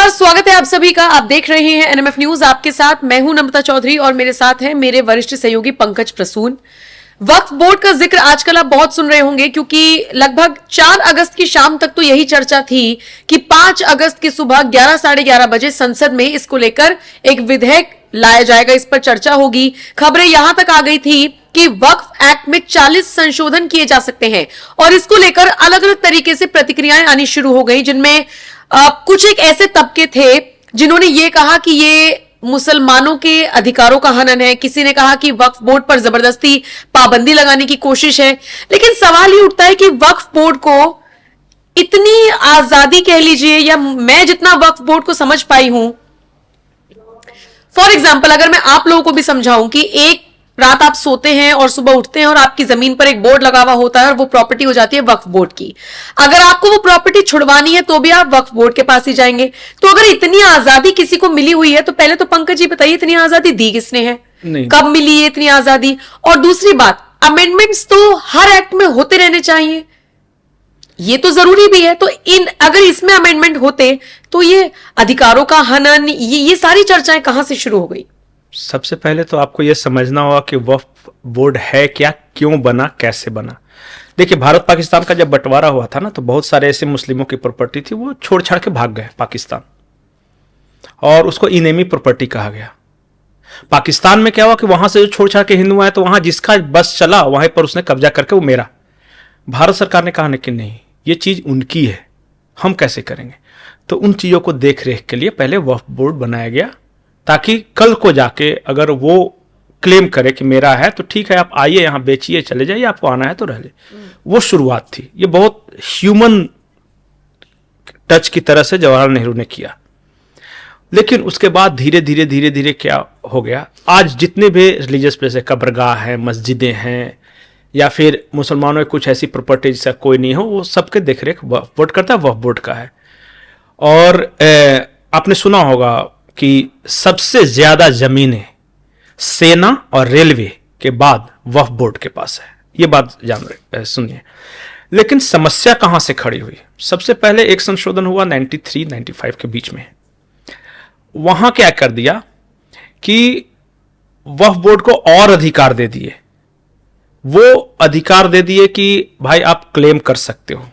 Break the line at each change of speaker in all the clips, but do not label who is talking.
नमस्कार, स्वागत है आप सभी का। आप देख रहे हैं एनएमएफ न्यूज। आपके साथ मैं हूं नम्रता चौधरी और मेरे साथ हैं मेरे वरिष्ठ सहयोगी पंकज प्रसून। वक्फ बोर्ड का जिक्र आजकल आप बहुत सुन रहे होंगे क्योंकि लगभग 4 अगस्त की शाम तक तो यही चर्चा थी कि 5 अगस्त की सुबह 11 साढ़े 11 बजे संसद में इसको लेकर एक विधेयक लाया जाएगा, इस पर चर्चा होगी। खबरें यहां तक आ गई थी कि वक्फ एक्ट में 40 संशोधन किए जा सकते हैं और इसको लेकर अलग अलग तरीके से प्रतिक्रियाएं आनी शुरू हो गई, जिनमें कुछ एक ऐसे तबके थे जिन्होंने ये कहा कि ये मुसलमानों के अधिकारों का हनन है, किसी ने कहा कि वक्फ बोर्ड पर जबरदस्ती पाबंदी लगाने की कोशिश है। लेकिन सवाल ये उठता है कि वक्फ बोर्ड को इतनी आजादी कह लीजिए, या मैं जितना वक्फ बोर्ड को समझ पाई हूं, फॉर एग्जाम्पल अगर मैं आप लोगों को भी समझाऊं कि एक रात आप सोते हैं और सुबह उठते हैं और आपकी जमीन पर एक बोर्ड लगा हुआ होता है और वो प्रॉपर्टी हो जाती है वक्फ बोर्ड की। अगर आपको वो प्रॉपर्टी छुड़वानी है तो भी आप वक्फ बोर्ड के पास ही जाएंगे। तो अगर इतनी आजादी किसी को मिली हुई है तो पहले तो पंकज जी बताइए, इतनी आजादी दी किसने है, कब मिली है इतनी आजादी? और दूसरी बात, अमेंडमेंट्स तो हर एक्ट में होते रहने चाहिए, ये तो जरूरी भी है। तो अगर इसमें अमेंडमेंट होते तो ये अधिकारों का हनन, ये सारी चर्चाएं कहां से शुरू हो गई?
सबसे पहले तो आपको यह समझना होगा कि वक्फ बोर्ड है क्या, क्यों बना, कैसे बना। देखिए, भारत पाकिस्तान का जब बंटवारा हुआ था ना, तो बहुत सारे ऐसे मुस्लिमों की प्रॉपर्टी थी, वो छोड़ छाड़ के भाग गए पाकिस्तान, और उसको इनेमी प्रॉपर्टी कहा गया। पाकिस्तान में क्या हुआ कि वहां से जो छोड़ छाड़ के हिंदू आए तो वहां जिसका बस चला वहीं पर उसने कब्जा करके वो मेरा। भारत सरकार ने कहा कि नहीं, ये चीज उनकी है, हम कैसे करेंगे? तो उन चीजों को देख रेख के लिए पहले वक्फ बोर्ड बनाया गया, ताकि कल को जाके अगर वो क्लेम करे कि मेरा है तो ठीक है, आप आइए यहाँ बेचिए, चले जाइए, आपको आना है तो रह ले। वो शुरुआत थी। ये बहुत ह्यूमन टच की तरह से जवाहरलाल नेहरू ने किया। लेकिन उसके बाद धीरे धीरे क्या हो गया, आज जितने भी रिलीजियस प्लेस है, कब्रगाह है, मस्जिदें हैं, या फिर मुसलमानों की कुछ ऐसी प्रॉपर्टी जिसका कोई नहीं हो, वो सबके देख रेख वक्फ बोर्ड करता है, वक्फ बोर्ड का है। और आपने सुना होगा कि सबसे ज्यादा जमीनें सेना और रेलवे के बाद वक्फ बोर्ड के पास है। ये बात सुनिए। लेकिन समस्या कहां से खड़ी हुई? सबसे पहले एक संशोधन हुआ 93-95 के बीच में। वहां क्या कर दिया कि वक्फ बोर्ड को और अधिकार दे दिए। वो अधिकार दे दिए कि भाई आप क्लेम कर सकते हो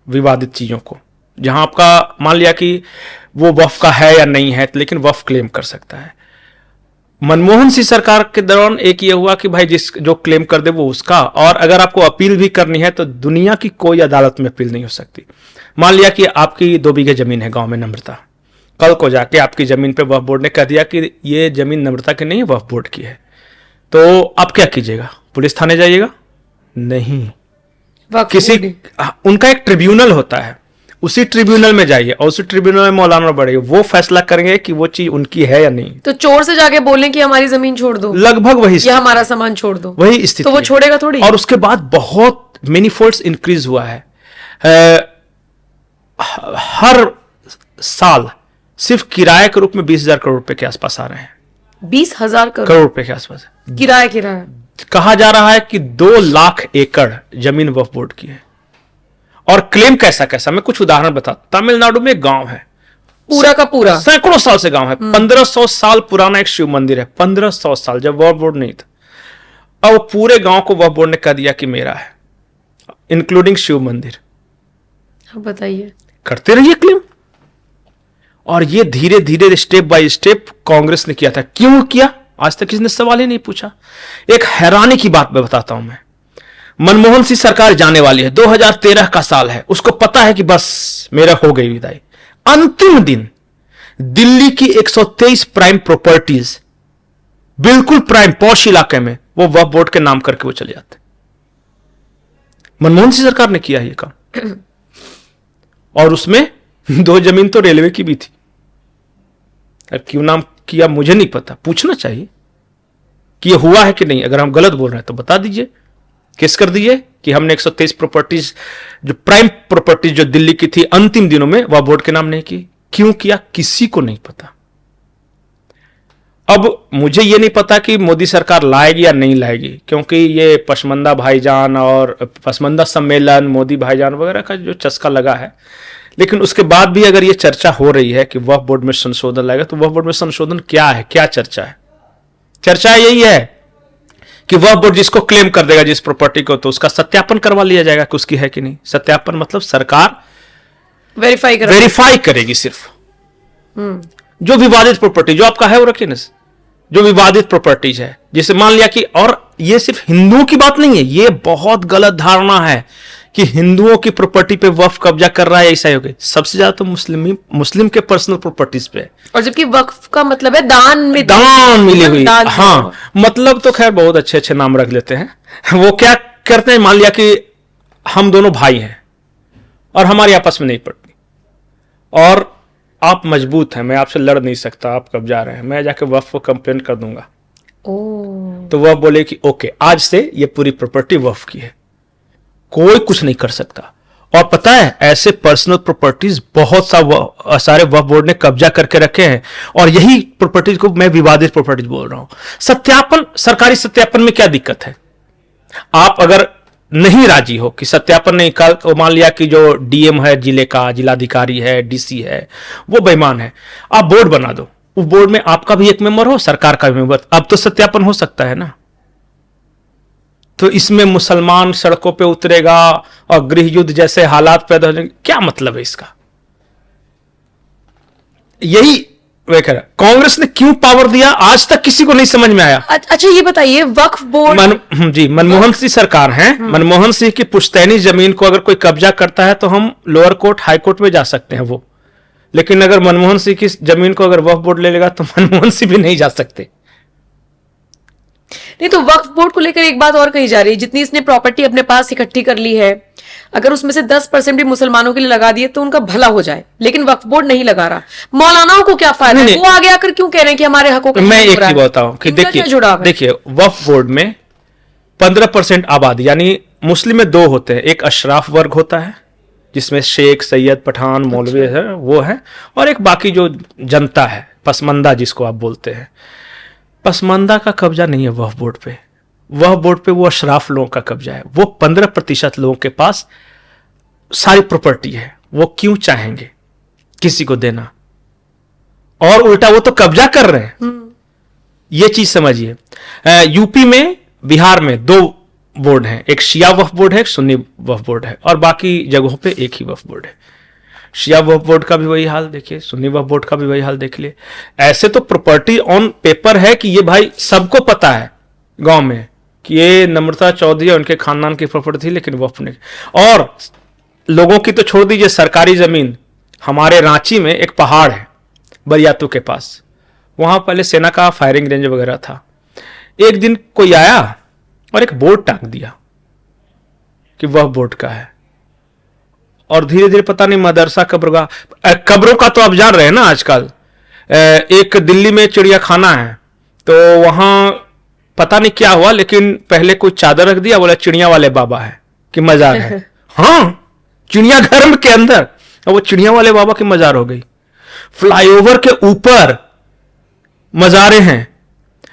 विवादित चीजों को, जहां आपका मान लिया कि वो वक्फ का है या नहीं है, लेकिन वक्फ क्लेम कर सकता है। मनमोहन सिंह सरकार के दौरान एक ये हुआ कि भाई जो क्लेम कर दे वो उसका, और अगर आपको अपील भी करनी है तो दुनिया की कोई अदालत में अपील नहीं हो सकती। मान लिया कि आपकी 2 बीघे जमीन है गांव में, नम्रता, कल को जाके आपकी जमीन पे वक्फ बोर्ड ने कह दिया कि ये जमीन नम्रता की नहीं है, वक्फ बोर्ड की है, तो आप क्या कीजिएगा? पुलिस थाने जाइएगा? नहीं, उनका एक ट्रिब्यूनल होता है, उसी ट्रिब्यूनल में जाइए और उसी ट्रिब्यूनल में मौलाना बढ़ेगा, वो फैसला करेंगे कि वो चीज उनकी है या नहीं।
तो चोर से जाके बोलें कि हमारी जमीन छोड़ दो,
लगभग वही,
या हमारा सामान छोड़ दो,
वही स्थिति,
तो वो छोड़ेगा थोड़ी।
और उसके बाद बहुत मेनी फोल्ड्स इंक्रीज हुआ है। हर साल सिर्फ किराए के रूप में 20,000 करोड़ रुपए के आसपास आ रहे हैं।
20,000
करोड़ रुपए के आसपास
किराया।
कहा जा रहा है कि 2 लाख एकड़ जमीन वक्फ बोर्ड की है। और क्लेम कैसा, मैं कुछ उदाहरण बताता। तमिलनाडु में एक गांव है,
पूरा का पूरा
सैकड़ों साल से गांव है, 1500 साल पुराना एक शिव मंदिर है, 1500 साल, जब वक्फ बोर्ड नहीं था। अब पूरे गांव को वक्फ बोर्ड ने कह दिया कि मेरा है, इंक्लूडिंग शिव मंदिर।
बताइए, करते
रहिए क्लेम। और ये धीरे धीरे स्टेप बाय स्टेप कांग्रेस ने किया था। क्यों किया? आज तक किसी ने सवाल ही नहीं पूछा। एक हैरानी की बात मैं बताता हूं। मैं मनमोहन सिंह सरकार जाने वाली है, 2013 का साल है, उसको पता है कि बस मेरा हो गई विदाई। अंतिम दिन दिल्ली की 123 प्राइम प्रॉपर्टीज, बिल्कुल प्राइम पॉश इलाके में, वो वक्फ बोर्ड के नाम करके वो चले जाते। मनमोहन सिंह सरकार ने किया ये काम। और उसमें 2 जमीन तो रेलवे की भी थी। क्यों नाम किया मुझे नहीं पता, पूछना चाहिए कि ये हुआ है कि नहीं। अगर हम गलत बोल रहे हैं तो बता दीजिए, केस कर दीजिए कि हमने 123 प्रॉपर्टीज, जो प्राइम प्रॉपर्टीज जो दिल्ली की थी, अंतिम दिनों में वह बोर्ड के नाम नहीं की। क्यों किया? किसी को नहीं पता। अब मुझे यह नहीं पता कि मोदी सरकार लाएगी या नहीं लाएगी, क्योंकि ये पसमंदा भाईजान और पसमंदा सम्मेलन, मोदी भाईजान वगैरह का जो चस्का लगा है। लेकिन उसके बाद भी अगर ये चर्चा हो रही है कि वक्फ बोर्ड में संशोधन लाएगा, तो वक्फ बोर्ड में संशोधन क्या है, क्या चर्चा है? चर्चा यही है कि वक्फ बोर्ड जिसको क्लेम कर देगा जिस प्रॉपर्टी को, तो उसका सत्यापन करवा लिया जाएगा कि उसकी है कि नहीं। सत्यापन मतलब सरकार वेरीफाई करेगी सिर्फ जो विवादित प्रॉपर्टी जो आपका है वो रखिए ना, जो विवादित प्रॉपर्टीज है, जैसे मान लिया कि, और ये सिर्फ हिंदुओं की बात नहीं है, ये बहुत गलत धारणा है कि हिंदुओं की प्रॉपर्टी पे वक्फ कब्जा कर रहा है, ऐसा ही हो गया। सबसे ज्यादा तो मुस्लिम के पर्सनल प्रॉपर्टीज पे है।
और जबकि वक्फ का मतलब है दान
मिली हुई। हाँ, मतलब तो खैर बहुत अच्छे अच्छे नाम रख लेते हैं। वो क्या करते हैं, मान लिया कि हम दोनों भाई हैं और हमारी आपस में नहीं पड़ती, और आप मजबूत हैं, मैं आपसे लड़ नहीं सकता, आप कब्जा रहे हैं, मैं जाके वक्फ को कंप्लेंट कर दूंगा। तो वह बोले कि ओके, आज से ये पूरी प्रॉपर्टी वक्फ की है, कोई कुछ नहीं कर सकता। और पता है, ऐसे पर्सनल प्रॉपर्टीज बहुत सारे वक्फ बोर्ड ने कब्जा करके रखे हैं, और यही प्रॉपर्टीज को मैं विवादित प्रॉपर्टीज बोल रहा हूं। सत्यापन, सरकारी सत्यापन में क्या दिक्कत है? आप अगर नहीं राजी हो कि सत्यापन नहीं कर, तो मान लिया कि जो डीएम है जिले का, जिलाधिकारी है, डीसी है, वो बेईमान है, आप बोर्ड बना दो, उस बोर्ड में आपका भी एक मेंबर हो, सरकार का भी मेंबर, अब तो सत्यापन हो सकता है ना। तो इसमें मुसलमान सड़कों पे उतरेगा और गृह युद्ध जैसे हालात पैदा हो जाएंगे, क्या मतलब है इसका? यही वे कह रहा, कांग्रेस ने क्यों पावर दिया आज तक किसी को नहीं समझ में आया।
अच्छा ये बताइए, वक्फ बोर्ड
मनमोहन सिंह सरकार है, मनमोहन सिंह की पुश्तैनी जमीन को अगर कोई कब्जा करता है तो हम लोअर कोर्ट, हाई कोर्ट में जा सकते हैं वो, लेकिन अगर मनमोहन सिंह की जमीन को अगर वक्फ बोर्ड ले लेगा तो मनमोहन सिंह भी नहीं जा सकते।
नहीं, तो वक्फ बोर्ड को लेकर एक बात और कही जा रही है, जितनी इसने प्रॉपर्टी अपने पास इकट्ठी कर ली है, अगर उसमें से 10% भी मुसलमानों के लिए लगा दिए तो उनका भला हो जाए, लेकिन वक्फ बोर्ड नहीं लगा रहा। मौलानाओं को क्या फायदा है? वो आगे आकर क्यों कह रहे हैं कि हमारे हकों का?
मैं एक चीज बताऊं कि देखिए वक्फ बोर्ड में 15% आबादी, यानी मुस्लिम में दो होते हैं, एक अशराफ वर्ग होता है जिसमें शेख, सैयद, पठान, मौलवी है, वो है, और एक बाकी जो जनता है, पसमंदा जिसको आप बोलते हैं। पसमंदा का कब्जा नहीं है वक्फ बोर्ड पे, वक्फ बोर्ड पे वो अशराफ लोगों का कब्जा है। वो 15% लोगों के पास सारी प्रॉपर्टी है, वो क्यों चाहेंगे किसी को देना, और उल्टा वो तो कब्जा कर रहे हैं। ये चीज समझिए। यूपी में, बिहार में 2 बोर्ड हैं, एक शिया वक्फ बोर्ड है, एक सुन्नी वक्फ बोर्ड है, और बाकी जगहों पे एक ही वक्फ बोर्ड है। शिया वक्फ बोर्ड का भी वही हाल देखिए, सुन्नी वक्फ बोर्ड का भी वही हाल देख लिए। ऐसे तो प्रॉपर्टी ऑन पेपर है कि ये भाई सबको पता है गांव में कि ये नम्रता चौधरी और उनके खानदान की प्रॉपर्टी थी, लेकिन वक्फ ने, और लोगों की तो छोड़ दीजिए, सरकारी जमीन, हमारे रांची में एक पहाड़ है बरियातू के पास, वहां पहले सेना का फायरिंग रेंज वगैरह था। एक दिन कोई आया और एक बोर्ड टांग दिया कि वह बोर्ड का है, और धीरे धीरे पता नहीं मदरसा कब्रों का तो आप जान रहे हैं ना आजकल। एक दिल्ली में चिड़ियाखाना है, तो वहां पता नहीं क्या हुआ, लेकिन पहले कोई चादर रख दिया, बोला चिड़िया वाले बाबा है कि मजार है। हाँ, चिड़ियाघर के अंदर, और वो चिड़िया वाले बाबा की मजार हो गई। फ्लाईओवर के ऊपर मजारे हैं,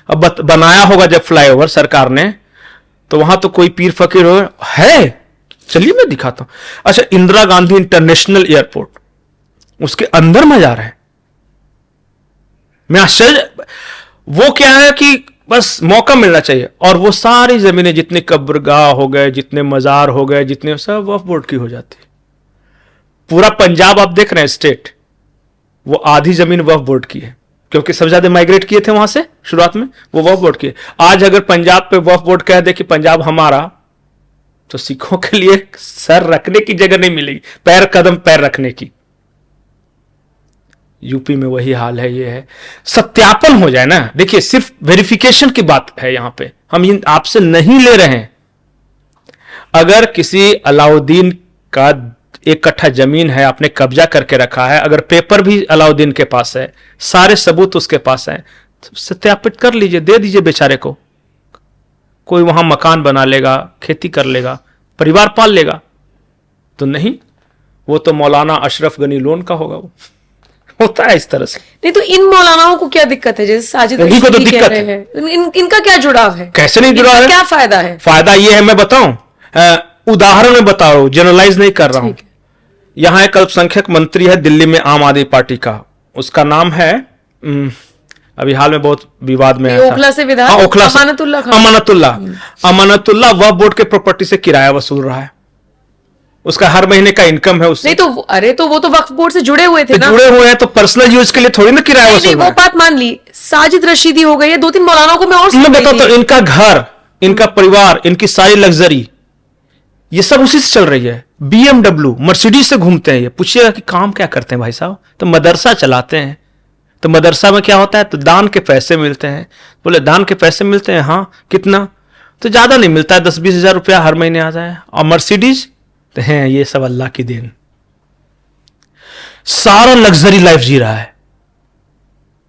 अब बनाया होगा जब फ्लाईओवर सरकार ने, तो वहां तो कोई पीर फकीर है, चलिए मैं दिखाता हूं। अच्छा, इंदिरा गांधी इंटरनेशनल एयरपोर्ट, उसके अंदर मजार है। मैं आश्चर्य, वो क्या है कि बस मौका मिलना चाहिए, और वो सारी जमीनें, जितने कब्रगाह हो गए, जितने मजार हो गए, जितने, सब वक्फ बोर्ड की हो जाती। पूरा पंजाब आप देख रहे हैं स्टेट, वो आधी जमीन वक्फ बोर्ड की है, क्योंकि सबसे ज्यादा माइग्रेट किए थे वहां से शुरुआत में, वो वक्फ बोर्ड की है। आज अगर पंजाब पे वक्फ बोर्ड कह दे कि पंजाब हमारा, तो सिखों के लिए सर रखने की जगह नहीं मिलेगी, पैर रखने की। यूपी में वही हाल है। ये है, सत्यापन हो जाए ना। देखिए, सिर्फ वेरिफिकेशन की बात है यहां पे, हम आपसे नहीं ले रहे हैं। अगर किसी अलाउद्दीन का 1 कट्ठा जमीन है, आपने कब्जा करके रखा है, अगर पेपर भी अलाउद्दीन के पास है, सारे सबूत उसके पास है, तो सत्यापित कर लीजिए, दे दीजिए बेचारे को। कोई वहां मकान बना लेगा, खेती कर लेगा, परिवार पाल लेगा। तो नहीं, वो तो मौलाना अशरफ गनी लोन का होगा, वो होता है इस तरह से।
नहीं, तो इन मौलानाओं को क्या दिक्कत है? जैसे साजिद
इनको तो दिक्कत है।
इनका क्या जुड़ाव है?
कैसे नहीं जुड़ा है?
क्या फायदा है?
फायदा ये है, मैं बताऊं, उदाहरण में बता रहा हूं, जनरलाइज नहीं कर रहा हूं। यहां एक अल्पसंख्यक मंत्री है दिल्ली में आम आदमी पार्टी का, उसका नाम है अभी हाल में बहुत विवाद में आया था।
ओखला से विधायक
हाँ, ओखला से
अमानतुल्लाह खान।
अमानतुल्लाह वह बोर्ड के प्रॉपर्टी से किराया वसूल रहा है, उसका हर महीने का इनकम है उससे।
नहीं तो अरे तो वो तो वक्फ बोर्ड से जुड़े हुए थे ना।
जुड़े हुए हैं तो पर्सनल यूज के लिए थोड़ी ना किराया वसूल रहा
वो
है।
बात मान ली, साजिद रशीदी हो गई है, 2-3 मौलानाओं को मैं और सुन
मैं
रही
बताता
थी।
हूं, इनका घर, इनका परिवार, इनकी सारी लग्जरी, ये सब उसी से चल रही है। BMW मर्सिडीज से घूमते हैं ये। पूछिएगा कि काम क्या करते हैं भाई साहब, तो मदरसा चलाते हैं। तो मदरसा में क्या होता है, तो दान के पैसे मिलते हैं। बोले दान के पैसे मिलते हैं, हाँ कितना, तो ज्यादा नहीं मिलता है, 10-20 हजार रुपया हर महीने आ जाए। और मर्सिडीज तो हैं, ये सब अल्लाह की देन। सारा लग्जरी लाइफ जी रहा है।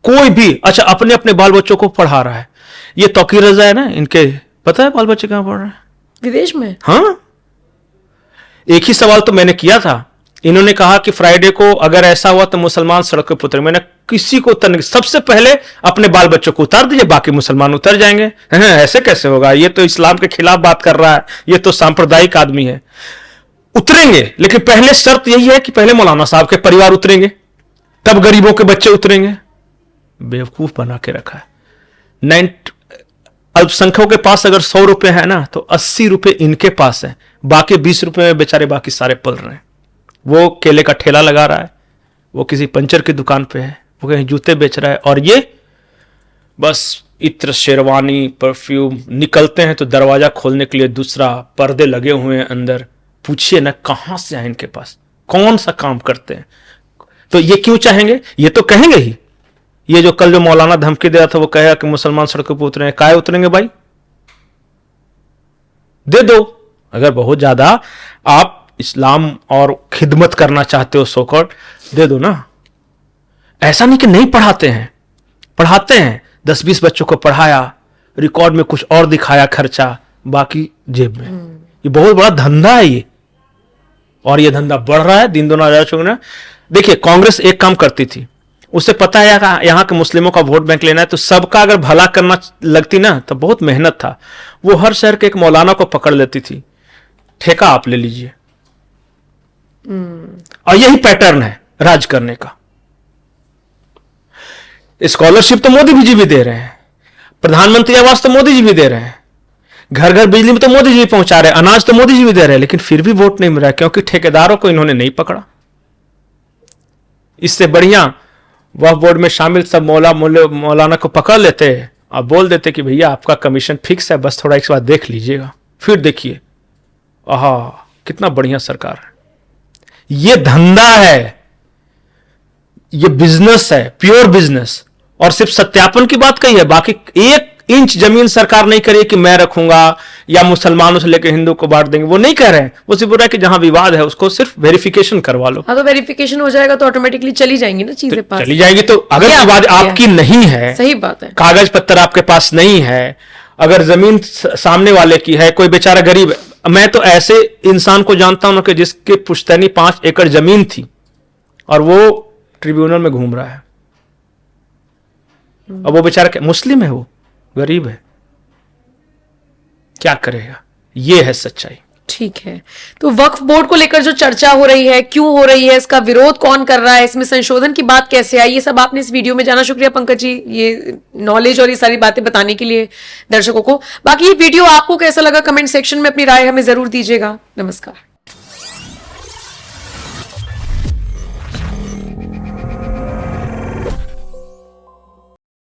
कोई भी अच्छा अपने अपने बाल बच्चों को पढ़ा रहा है। ये तौकीर रजा है ना, इनके पता है बाल बच्चे कहां पढ़ रहे हैं?
विदेश में।
हाँ, एक ही सवाल तो मैंने किया था। इन्होंने कहा कि फ्राइडे को अगर ऐसा हुआ तो मुसलमान सड़क पर उतरे। मैंने किसी को उतरने, सबसे पहले अपने बाल बच्चों को उतार दीजिए, बाकी मुसलमान उतर जाएंगे। ऐसे कैसे होगा, ये तो इस्लाम के खिलाफ बात कर रहा है, ये तो सांप्रदायिक आदमी है। उतरेंगे, लेकिन पहले शर्त यही है कि पहले मौलाना साहब के परिवार उतरेंगे, तब गरीबों के बच्चे उतरेंगे। बेवकूफ बना के रखा है। अल्पसंख्यकों के पास अगर 100 रुपए है ना, तो 80 रुपए इनके पास है, बाकी 20 रुपए में बेचारे बाकी सारे पल रहे हैं। वो केले का ठेला लगा रहा है, वो किसी पंचर की दुकान पे है, वो कहीं जूते बेच रहा है, और ये बस इत्र, शेरवानी, परफ्यूम, निकलते हैं तो दरवाजा खोलने के लिए दूसरा, पर्दे लगे हुए हैं अंदर। पूछिए ना कहां से आए इनके पास, कौन सा काम करते हैं। तो ये क्यों चाहेंगे, ये तो कहेंगे ही। ये जो कल जो मौलाना धमकी दे रहा था, वो कहेगा कि मुसलमान सड़कों पर उतरे, काहे उतरेंगे भाई, दे दो। अगर बहुत ज्यादा आप इस्लाम और खिदमत करना चाहते हो सोकॉट, दे दो ना। ऐसा नहीं कि नहीं पढ़ाते हैं, पढ़ाते हैं। 10-20 बच्चों को पढ़ाया, रिकॉर्ड में कुछ और दिखाया खर्चा, बाकी जेब में। ये बहुत बड़ा धंधा है ये, और ये धंधा बढ़ रहा है दिन दुना जा चुका है। देखिए कांग्रेस एक काम करती थी, उसे पता है यहां के मुस्लिमों का वोट बैंक लेना है, तो सबका अगर भला करना लगती ना तो बहुत मेहनत था। वो हर शहर के एक मौलाना को पकड़ लेती थी, ठेका आप ले लीजिए। और यही पैटर्न है राज करने का। स्कॉलरशिप तो मोदी जी भी दे रहे हैं, प्रधानमंत्री आवास तो मोदी जी भी दे रहे हैं, घर घर बिजली में तो मोदी जी पहुंचा रहे हैं, अनाज तो मोदी जी भी दे रहे हैं, लेकिन फिर भी वोट नहीं मिल रहा, क्योंकि ठेकेदारों को इन्होंने नहीं पकड़ा। इससे बढ़िया वह बोर्ड में शामिल सब मौलाना को पकड़ लेते और बोल देते कि भैया आपका कमीशन फिक्स है, बस थोड़ा एक बार देख लीजिएगा, फिर देखिए। आहा, कितना बढ़िया सरकार है। ये धंधा है, ये बिजनेस है, प्योर बिजनेस। और सिर्फ सत्यापन की बात कही है, बाकी 1 इंच जमीन सरकार नहीं करी कि मैं रखूंगा या मुसलमानों से लेकर हिंदू को बांट देंगे, वो नहीं कह रहे हैं। वो सिर्फ बोल रहा है कि जहां विवाद है उसको सिर्फ वेरिफिकेशन करवा लो।
हाँ, तो वेरिफिकेशन हो जाएगा तो ऑटोमेटिकली चली जाएंगी ना चीजें पास।
चली जाएगी। तो अगर विवाद आपकी नहीं है,
सही बात है,
कागज पत्तर आपके पास नहीं है, अगर जमीन सामने वाले की है, कोई बेचारा गरीब है। मैं तो ऐसे इंसान को जानता हूं कि जिसके पुश्तैनी 5 एकड़ जमीन थी और वो ट्रिब्यूनल में घूम रहा है। अब वो बेचारा मुस्लिम है, वो गरीब है, क्या करेगा। ये है सच्चाई।
ठीक है। तो वक्फ बोर्ड को लेकर जो चर्चा हो रही है, क्यों हो रही है, इसका विरोध कौन कर रहा है, इसमें संशोधन की बात कैसे आई, ये सब आपने इस वीडियो में जाना। शुक्रिया पंकज जी, ये नॉलेज और ये सारी बातें बताने के लिए दर्शकों को। बाकी ये वीडियो आपको कैसा लगा, कमेंट सेक्शन में अपनी राय हमें जरूर दीजिएगा। नमस्कार।